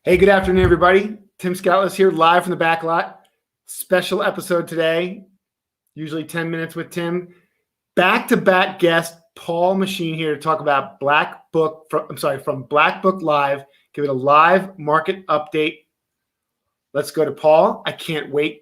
Hey, good afternoon, everybody. Tim Scoutless here, live from the back lot. Special episode today, usually 10 minutes with Tim. Back-to-back guest, Paul Machin here to talk about from Black Book Live. Give it a live market update. Let's go to Paul. I can't wait.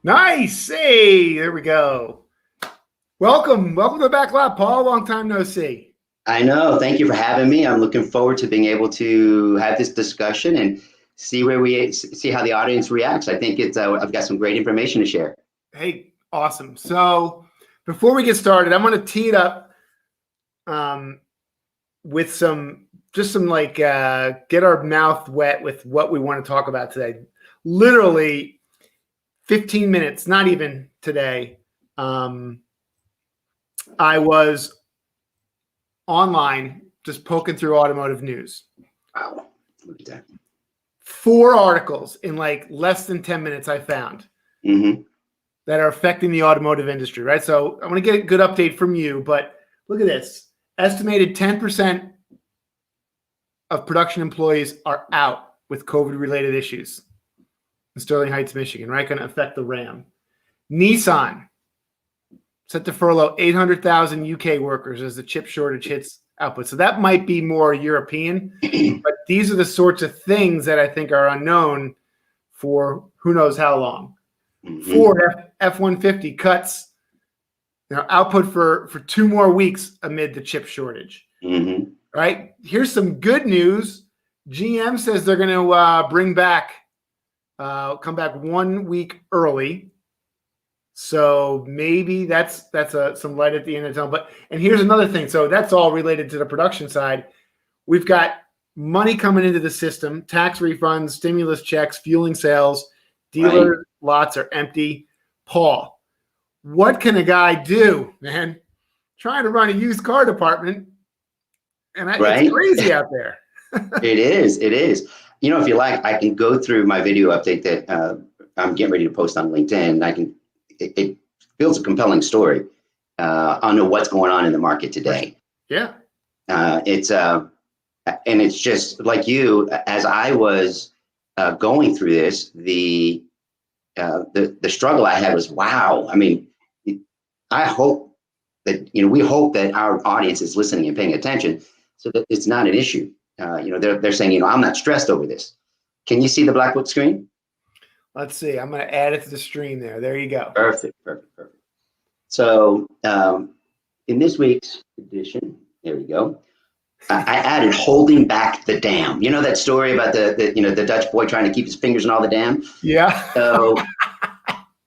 Nice. Hey, there we go. Welcome to the back lot, Paul. Long time no see. I know. Thank you for having me. I'm looking forward to being able to have this discussion and see how the audience reacts. I think I've got some great information to share. Hey, awesome. So before we get started, I'm going to tee it up with some get our mouth wet with what we want to talk about today. Literally 15 minutes, not even today. I was online just poking through automotive news. Wow. Look at that. 4 articles in like less than 10 minutes I found that are affecting the automotive industry, right? So I want to get a good update from you, but look at this. Estimated 10% of production employees are out with COVID-related issues in Sterling Heights, Michigan, right? Going to affect the Ram. Nissan set to furlough 800,000 UK workers as the chip shortage hits output. So that might be more European, but these are the sorts of things that I think are unknown for who knows how long. Ford F-150 cuts output for 2 more weeks amid the chip shortage. Right? Here's some good news. GM says they're going to come back 1 week early. So maybe that's some light at the end of the tunnel. And here's another thing. So that's all related to the production side. We've got money coming into the system, tax refunds, stimulus checks, fueling sales, dealer lots are empty. Paul, what can a guy do, man? Trying to run a used car department, and it's crazy out there. It is. You know, if you like, I can go through my video update that I'm getting ready to post on LinkedIn. It builds a compelling story on what's going on in the market today. Yeah. It's just like you, as I was going through this, the struggle I had was, wow. I mean, I hope that, we hope that our audience is listening and paying attention so that it's not an issue. They're saying, I'm not stressed over this. Can you see the Black Book screen? Let's see. I'm going to add it to the stream there. There you go. Perfect. So in this week's edition, there we go. I added holding back the dam. You know that story about the Dutch boy trying to keep his fingers in all the dam? Yeah. So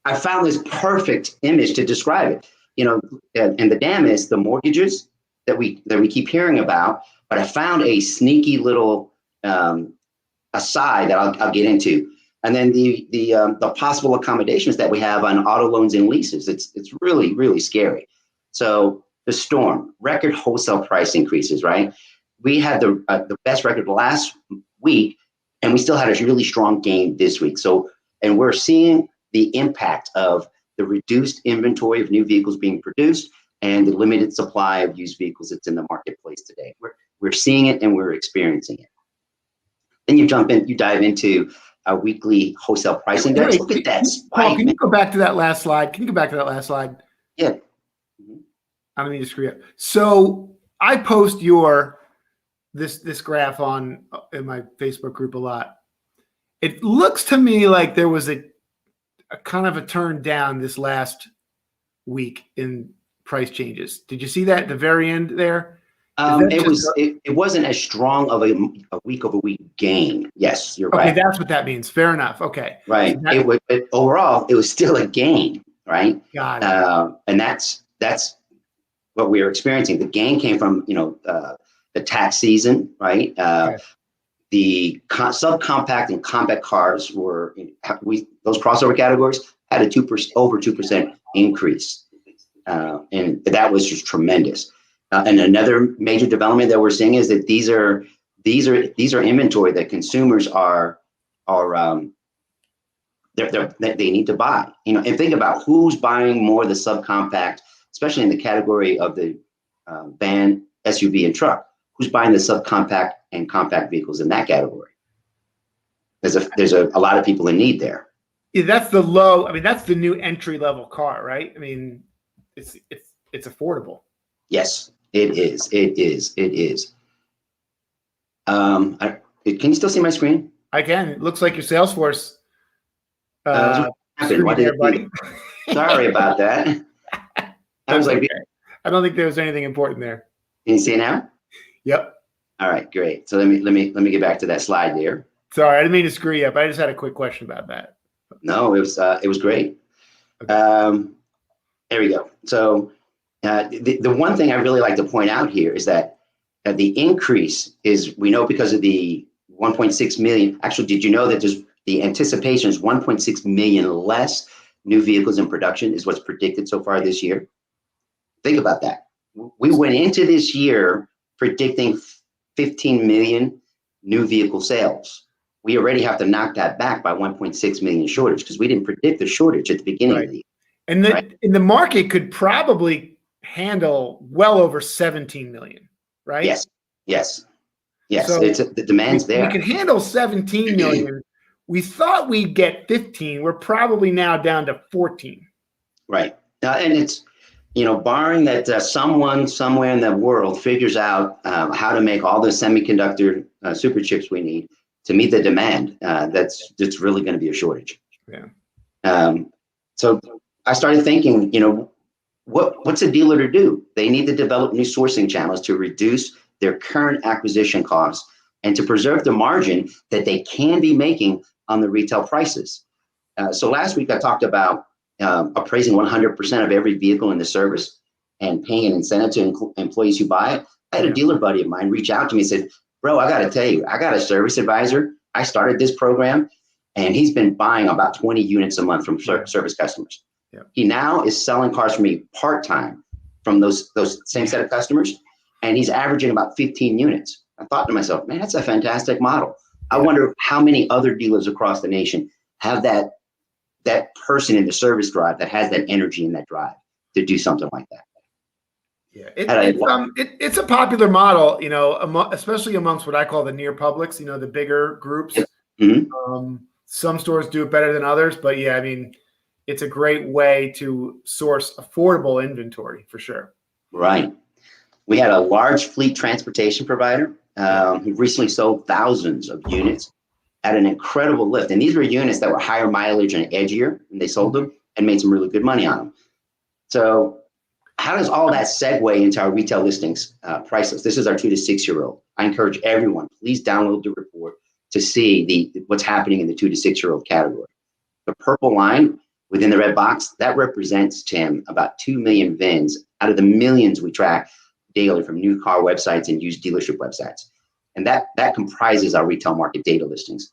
I found this perfect image to describe it. And the dam is the mortgages that we keep hearing about. But I found a sneaky little aside that I'll get into. And then the possible accommodations that we have on auto loans and leases. It's really, really scary. So the storm, record wholesale price increases, right? We had the best record last week, and we still had a really strong gain this week. So, and we're seeing the impact of the reduced inventory of new vehicles being produced and the limited supply of used vehicles that's in the marketplace today. We're seeing it and we're experiencing it. Then you dive into a weekly wholesale price index. Look at that spike. Paul, can you go back to that last slide? Yeah. I don't need to screw up. So I post this graph in my Facebook group a lot. It looks to me like there was a kind of a turn down this last week in price changes. Did you see that at the very end there? It wasn't as strong of a week over week gain. Yes, you're right. Okay, that's what that means. Fair enough. Okay. Right. So overall, it was still a gain, right? Got it. And that's what we are experiencing. The gain came from the tax season, right? Okay. The subcompact and compact cars those crossover categories had a over 2% increase, and that was just tremendous. And another major development that we're seeing is that these are inventory that consumers they need to buy. And think about who's buying more of the subcompact, especially in the category of the van, SUV, and truck. Who's buying the subcompact and compact vehicles in that category? There's a lot of people in need there. Yeah, that's the low. I mean, that's the new entry level car, right? I mean, it's affordable. Yes, it is. It is. It is. Can you still see my screen? I can. It looks like your Salesforce. What happened? Buddy? Sorry about that. I was like, okay. I don't think there was anything important there. Can you see it now? Yep. All right, great. So let me get back to that slide there. Sorry, I didn't mean to screw you up. I just had a quick question about that. No, it was great. Okay. There we go. So the one thing I really like to point out here is that the increase is, we know, because of the 1.6 million. Actually, did you know that the anticipation is 1.6 million less new vehicles in production is what's predicted so far this year? Think about that. We went into this year predicting 15 million new vehicle sales. We already have to knock that back by 1.6 million shortage, because we didn't predict the shortage at the beginning of the year. And the market could probably handle well over 17 million, right? Yes. So the demand's there. We could handle 17 million. We thought we'd get 15. We're probably now down to 14. Right. And it's, barring that someone somewhere in the world figures out how to make all the semiconductor super chips we need to meet the demand, that's really going to be a shortage. Yeah. So I started thinking, what's a dealer to do? They need to develop new sourcing channels to reduce their current acquisition costs and to preserve the margin that they can be making on the retail prices. So last week I talked about appraising 100% of every vehicle in the service and paying an incentive to employees who buy it. I had a dealer buddy of mine reach out to me and said, bro, I got to tell you, I got a service advisor. I started this program, and he's been buying about 20 units a month from service customers. Yeah. He now is selling cars for me part-time from those same set of customers, and he's averaging about 15 units. I thought to myself, man, that's a fantastic model. I wonder how many other dealers across the nation have that person in the service drive that has that energy and that drive to do something like that. Yeah, it's a popular model, especially amongst what I call the near publics, the bigger groups. Mm-hmm. Some stores do it better than others, but yeah, I mean, it's a great way to source affordable inventory for sure. Right. We had a large fleet transportation provider who recently sold thousands of units at an incredible lift. And these were units that were higher mileage and edgier, and they sold them and made some really good money on them. So how does all that segue into our retail listings price list? This is our 2 to 6 year old. I encourage everyone, please download the report to see what's happening in the 2 to 6 year old category. The purple line within the red box, that represents, Tim, about 2 million VINs out of the millions we track daily from new car websites and used dealership websites. And that comprises our retail market data listings.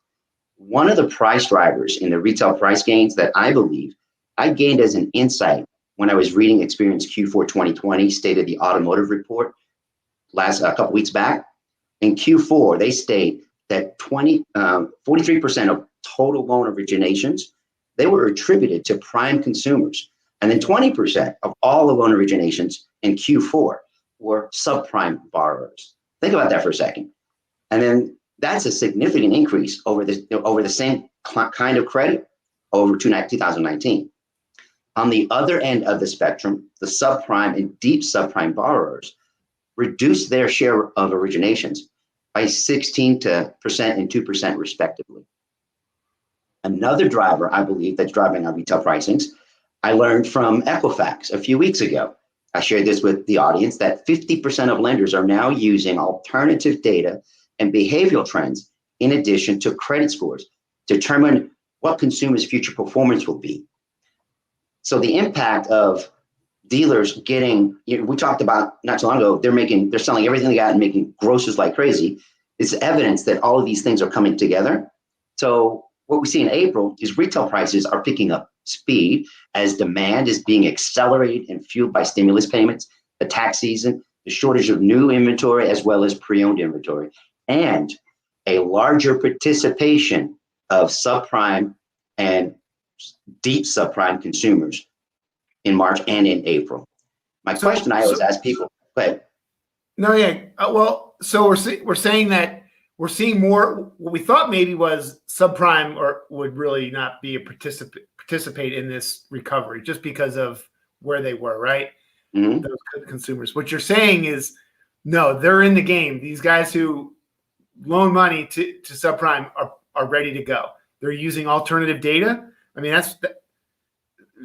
One of the price drivers in the retail price gains that I believe I gained as an insight when I was reading Experience Q4 2020 State of the Automotive Report a couple weeks back. In Q4, they state that 43% of total loan originations, they were attributed to prime consumers. And then 20% of all the loan originations in Q4 were subprime borrowers. Think about that for a second. And then that's a significant increase over the same kind of credit over 2019. On the other end of the spectrum, the subprime and deep subprime borrowers reduced their share of originations by 16% and 2% respectively. Another driver, I believe, that's driving our retail pricings, I learned from Equifax a few weeks ago. I shared this with the audience that 50% of lenders are now using alternative data and behavioral trends in addition to credit scores to determine what consumers' future performance will be. So the impact of dealers getting, we talked about not too long ago, they're selling everything they got and making grosses like crazy. It's evidence that all of these things are coming together. So what we see in April is retail prices are picking up speed as demand is being accelerated and fueled by stimulus payments, the tax season, the shortage of new inventory, as well as pre-owned inventory, and a larger participation of subprime and deep subprime consumers in March and in April. My question I always ask people, go ahead. No, yeah. Well, so we're saying that we're seeing more. What we thought maybe was subprime or would really not be a participate in this recovery just because of where they were, right? Mm-hmm. Those consumers. What you're saying is, no, they're in the game. These guys who loan money to subprime are ready to go. They're using alternative data. I mean, that's what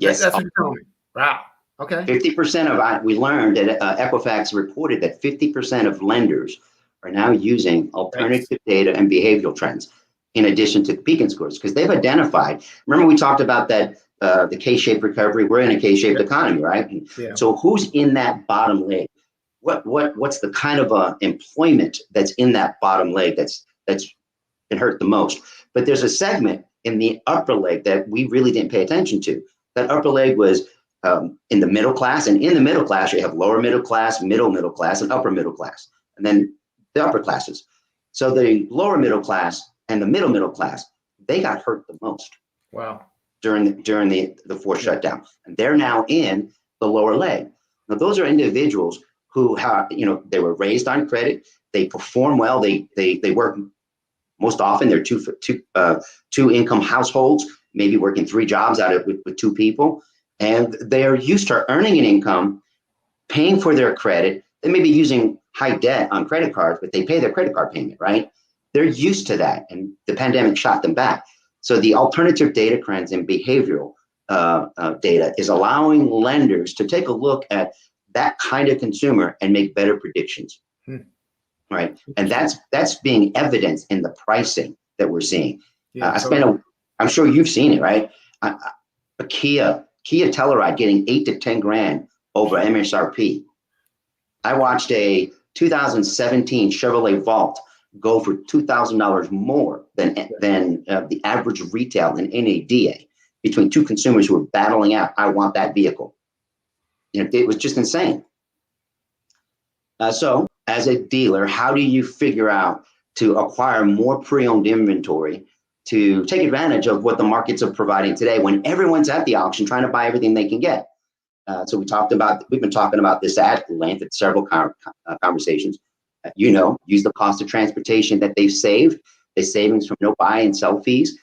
you're telling me. Wow. Okay. 50% we learned that Equifax reported that 50% of lenders are now using alternative data and behavioral trends in addition to beacon scores because they've identified. Remember, we talked about that the K-shaped recovery. We're in a K-shaped economy, right? Yeah. So who's in that bottom leg? What's the kind of employment that's in that bottom leg that's been hurt the most? But there's a segment in the upper leg that we really didn't pay attention to. That upper leg was in the middle class, and in the middle class you have lower middle class, middle class, and upper middle class, and then the upper classes. So the lower middle class and the middle class, they got hurt the most. Wow. During the forced shutdown, and they're now in the lower leg. Now those are individuals who have, they were raised on credit, they perform well, they work most often. They're two income households, maybe working 3 jobs with 2 people, and they're used to earning an income, paying for their credit. They may be using high debt on credit cards, but they pay their credit card payment, right? They're used to that, and the pandemic shot them back. So the alternative data trends and behavioral data is allowing lenders to take a look at that kind of consumer and make better predictions, right? And that's being evidenced in the pricing that we're seeing. Yeah, I'm sure you've seen it, right? A Kia Telluride getting $8 to $10 grand over MSRP. I watched a 2017 Chevrolet Volt go for $2,000 more than the average retail in NADA between 2 consumers who were battling out. I want that vehicle. It was just insane. So as a dealer, how do you figure out to acquire more pre-owned inventory to take advantage of what the markets are providing today when everyone's at the auction trying to buy everything they can get? So we've been talking about this at length at several conversations. Use the cost of transportation that they've saved, the savings from no buy and sell fees,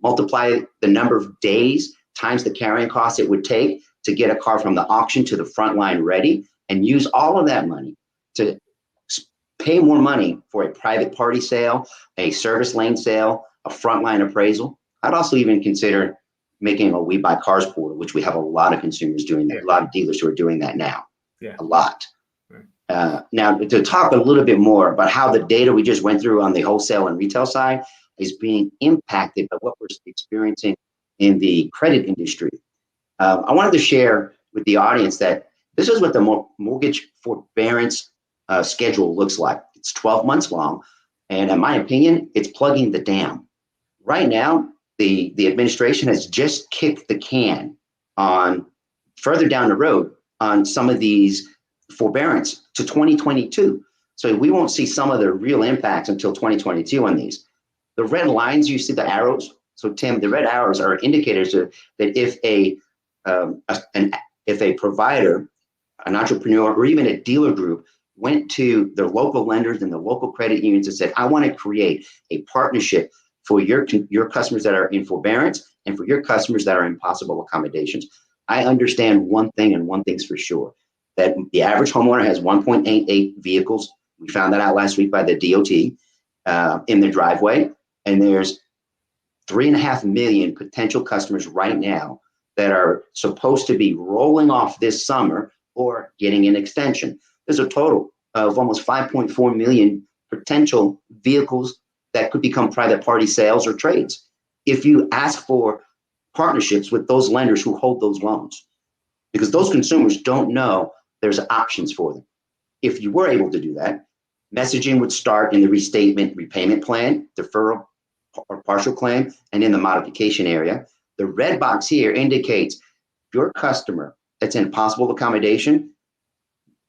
multiply the number of days times the carrying cost it would take to get a car from the auction to the front line ready, and use all of that money to pay more money for a private party sale, a service lane sale, a frontline appraisal. I'd also even consider making a We Buy Cars portal, which we have a lot of consumers doing that, a lot of dealers who are doing that now, a lot. Now, to talk a little bit more about how the data we just went through on the wholesale and retail side is being impacted by what we're experiencing in the credit industry. I wanted to share with the audience that this is what the mortgage forbearance schedule looks like. It's 12 months long, and in my opinion, it's plugging the dam. Right now, the administration has just kicked the can on further down the road on some of these forbearance to 2022. So we won't see some of the real impacts until 2022 on these. The red lines, you see the arrows. So Tim, the red arrows are indicators that if a provider, an entrepreneur, or even a dealer group went to their local lenders and the local credit unions and said, I want to create a partnership for your customers that are in forbearance and for your customers that are in possible accommodations. I understand one thing, and one thing's for sure, that the average homeowner has 1.88 vehicles. We found that out last week by the DOT in the driveway, and there's 3.5 million potential customers right now that are supposed to be rolling off this summer or getting an extension. There's a total of almost 5.4 million potential vehicles that could become private party sales or trades if you ask for partnerships with those lenders who hold those loans, because those consumers don't know there's options for them. If you were able to do that, messaging would start in the restatement repayment plan, deferral or partial claim, and in the modification area. The red box here indicates your customer that's in possible accommodation,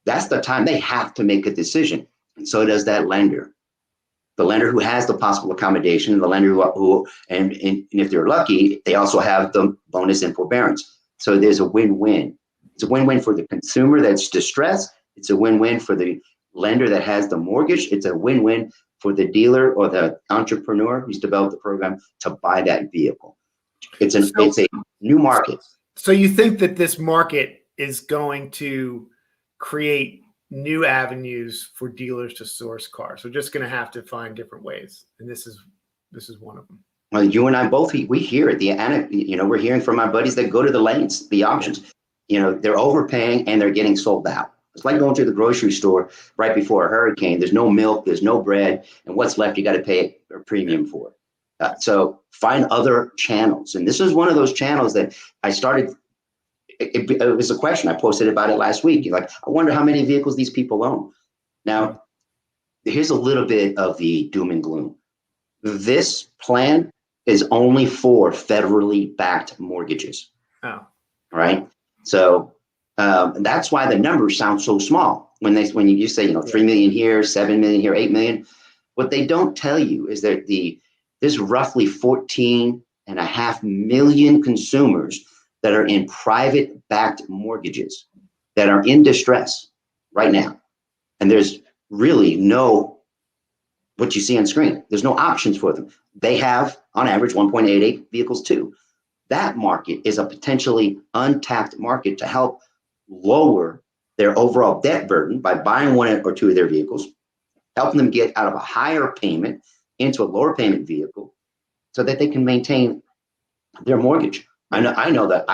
that's the time they have to make a decision. And so does that lender. The lender who has the possible accommodation, the lender who and if they're lucky, they also have the bonus and forbearance. So there's a win-win. It's a win-win for the consumer that's distressed. It's a win-win for the lender that has the mortgage. It's a win-win for the dealer or the entrepreneur who's developed the program to buy that vehicle. It's a new market. So you think that this market is going to create new avenues for dealers to source cars? We're just going to have to find different ways, and this is one of them. Well, you and I both, we hear it. We're hearing from our buddies that go to the lanes, the auctions. They're overpaying and they're getting sold out. It's like going to the grocery store right before a hurricane. There's no milk, there's no bread, and what's left you got to pay a premium for. So find other channels, and this is one of those channels that I started. It was a question. I posted about it last week. Like, I wonder how many vehicles these people own. Now, here's a little bit of the doom and gloom. This plan is only for federally backed mortgages. Oh. Right. So that's why the numbers sound so small when you say, 3 million here, 7 million here, 8 million. What they don't tell you is that there's roughly 14.5 million consumers that are in private backed mortgages that are in distress right now. And there's really what you see on screen, there's no options for them. They have on average 1.88 vehicles too. That market is a potentially untapped market to help lower their overall debt burden by buying one or two of their vehicles, helping them get out of a higher payment into a lower payment vehicle so that they can maintain their mortgage. I know that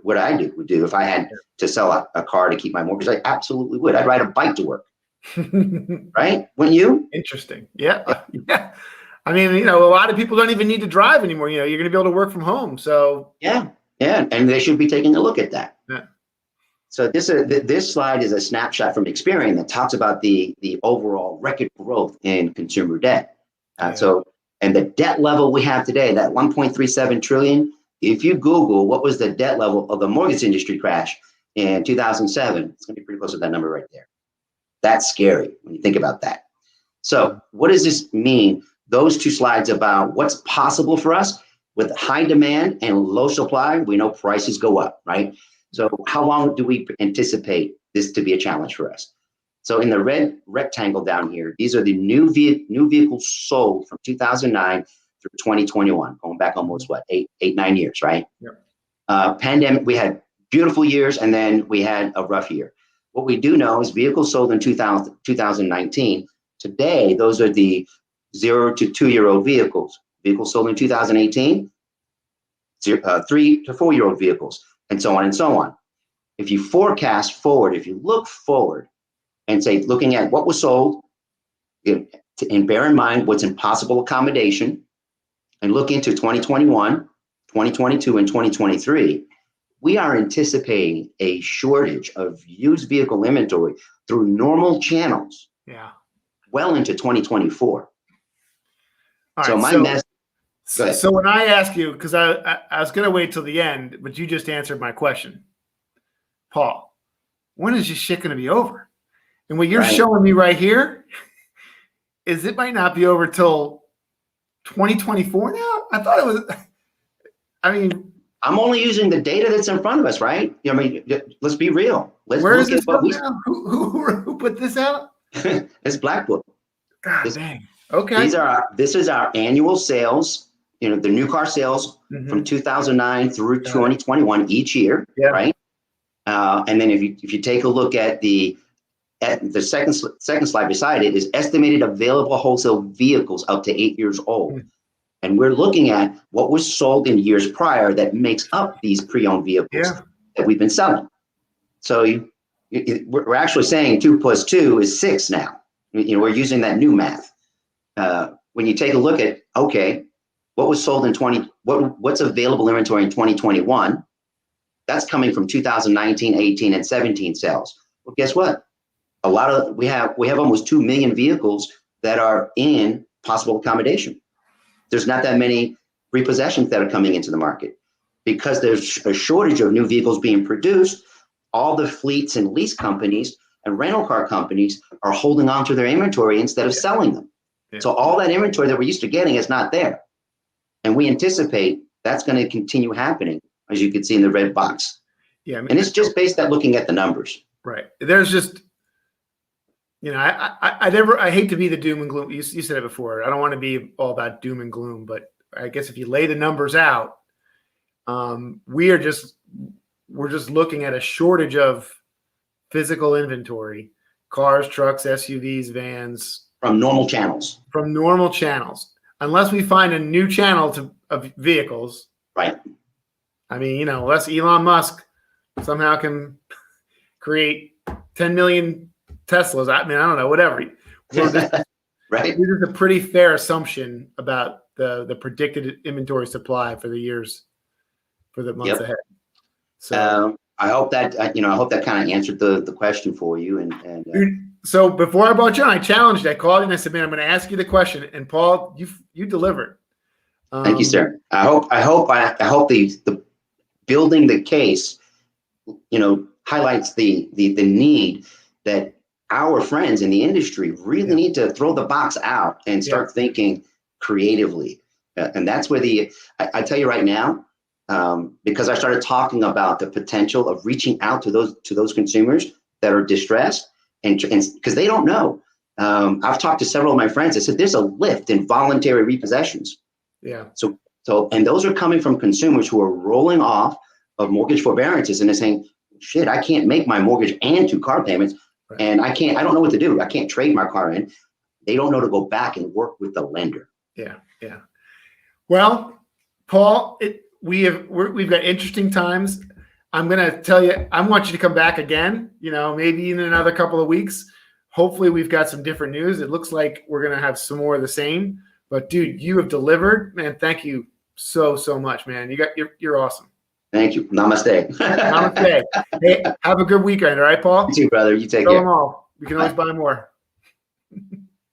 what I would do if I had to sell a car to keep my mortgage. I absolutely would. I'd ride a bike to work. Right? Wouldn't you? Interesting. Yeah. Yeah. I mean, a lot of people don't even need to drive anymore. You're going to be able to work from home. So yeah. And they should be taking a look at that. Yeah. So this slide is a snapshot from Experian that talks about the overall record growth in consumer debt. And the debt level we have today, that 1.37 trillion. If you Google what was the debt level of the mortgage industry crash in 2007, it's going to be pretty close to that number right there. That's scary when you think about that. So what does this mean? Those two slides about what's possible for us with high demand and low supply, we know prices go up, right? So how long do we anticipate this to be a challenge for us? So in the red rectangle down here, these are the new vehicles sold from 2009 through 2021, going back almost 9 years, right? Yeah. Pandemic, we had beautiful years, and then we had a rough year. What we do know is vehicles sold in 2019. Today, those are the 0 to 2 year old vehicles. Vehicles sold in 2018, 3 to 4 year old vehicles, and so on and so on. If you forecast forward, if you look forward and say, looking at what was sold, and bear in mind what's in possible accommodation, and look into 2021, 2022, and 2023, we are anticipating a shortage of used vehicle inventory through normal channels. Yeah. Well into 2024. All so right, my message. Go ahead. So when I ask you, because I was going to wait till the end, but you just answered my question, Paul. When is this shit going to be over? And what you're showing me right here is it might not be over till 2024 now. I thought it was. I mean, I'm only using the data that's in front of us, right? I mean, let's be real. Where is this now? Who put this out? It's Black Book. God dang. Okay. This is our annual sales. The new car sales from 2009 through 2021 each year, right? And then if you take a look at the second slide beside it is estimated available wholesale vehicles up to 8 years old. And we're looking at what was sold in years prior that makes up these pre-owned vehicles that we've been selling. So we're actually saying 2 + 2 is 6 now. We're using that new math. When you take a look at, okay, what was sold in what's available inventory in 2021, that's coming from 2019, 18, and 17 sales. Well, guess what? We have almost 2 million vehicles that are in possible accommodation. There's not that many repossessions that are coming into the market because there's a shortage of new vehicles being produced. All the fleets and lease companies and rental car companies are holding on to their inventory instead of selling them. So all that inventory that we're used to getting is not there. And we anticipate that's going to continue happening, as you can see in the red box. Yeah, and it's just based on looking at the numbers. Right. There's just, I hate to be the doom and gloom. You said it before. I don't want to be all about doom and gloom, but I guess if you lay the numbers out, we're just looking at a shortage of physical inventory, cars, trucks, SUVs, vans. From normal channels. Unless we find a new channel of vehicles. Right. I mean, unless Elon Musk somehow can create 10 million Teslas. I mean, I don't know, whatever. Right. This is a pretty fair assumption about the predicted inventory supply for the months ahead. So I hope that kind of answered the question for you. And so before I brought you on, I challenged. I called you and I said, "Man, I'm going to ask you the question." And Paul, you delivered. Thank you, sir. I hope the building the case, highlights the need that our friends in the industry really need to throw the box out and start thinking creatively. And that's where I tell you right now, because I started talking about the potential of reaching out to those consumers that are distressed and because they don't know. I've talked to several of my friends. I said, there's a lift in voluntary repossessions. Yeah. So, and those are coming from consumers who are rolling off of mortgage forbearances and they're saying, shit, I can't make my mortgage and 2 car payments. Right. And I don't know what to do. I can't trade my car in. They don't know to go back and work with the lender. Yeah. Yeah. Well, Paul, we've got interesting times. I'm going to tell you, I want you to come back again, maybe in another couple of weeks. Hopefully we've got some different news. It looks like we're going to have some more of the same, but dude, you have delivered, man. Thank you so much, man. You're awesome. Thank you. Namaste. Namaste. Hey, have a good weekend. All right, Paul? You too, brother. You take care. Them all. We can always buy more.